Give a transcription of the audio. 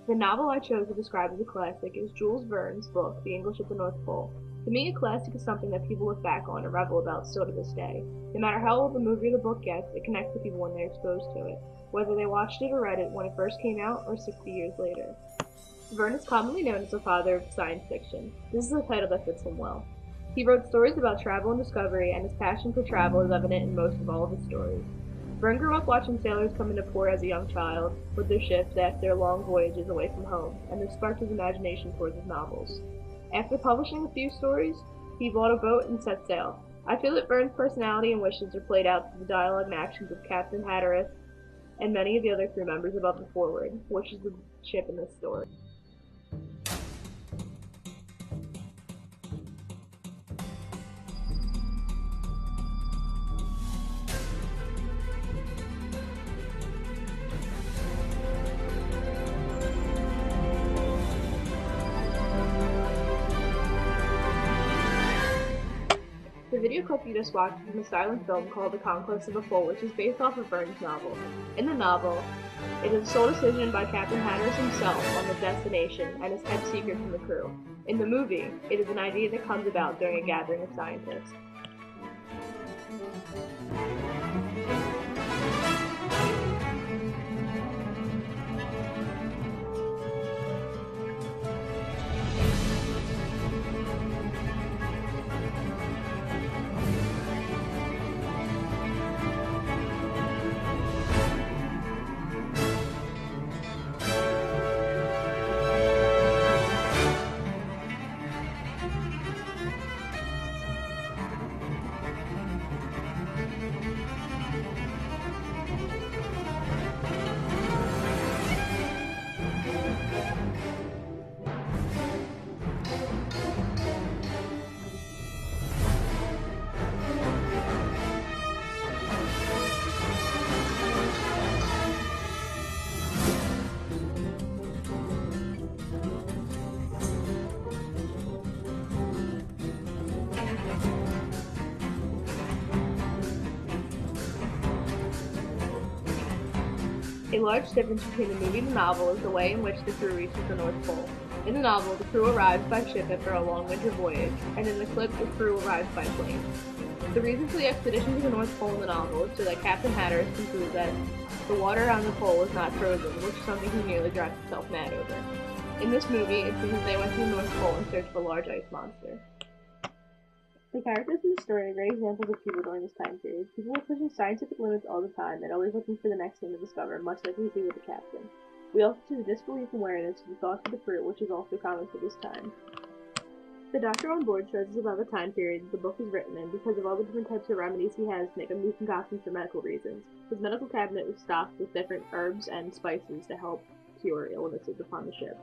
The novel I chose to describe as a classic is Jules Verne's book, The English at the North Pole. To me, a classic is something that people look back on and revel about still to this day. No matter how old the movie or the book gets, it connects with people when they're exposed to it, whether they watched it or read it when it first came out or 60 years later. Verne is commonly known as the father of science fiction. This is a title that fits him well. He wrote stories about travel and discovery, and his passion for travel is evident in most of all of his stories. Verne grew up watching sailors come into port as a young child with their ships after long voyages away from home, and this sparked his imagination towards his novels. After publishing a few stories, he bought a boat and set sail. I feel that Verne's personality and wishes are played out through the dialogue and actions of Captain Hatteras and many of the other crew members above the Forward, which is the ship in this story. The video clip you just watched is from a silent film called The Conquest of the Pole, which is based off of Verne's novel. In the novel, it is a sole decision by Captain Hatteras himself on the destination and is kept secret from the crew. In the movie, it is an idea that comes about during a gathering of scientists. A large difference between the movie and the novel is the way in which the crew reaches the North Pole. In the novel, the crew arrives by ship after a long winter voyage, and in the clip, the crew arrives by plane. The reason for the expedition to the North Pole in the novel is so that Captain Hatteras can prove that the water around the pole is not frozen, which is something he nearly drives himself mad over. In this movie, it's because they went to the North Pole in search of a large ice monster. The characters in the story are great examples of people during this time period. People were pushing scientific limits all the time and always looking for the next thing to discover, much like we see with the captain. We also see the disbelief and awareness of the thoughts of the crew, which is also common for this time. The doctor on board shows us about the time period the book is written in because of all the different types of remedies he has to make new concoctions for medical reasons. His medical cabinet was stocked with different herbs and spices to help cure illnesses upon the ship.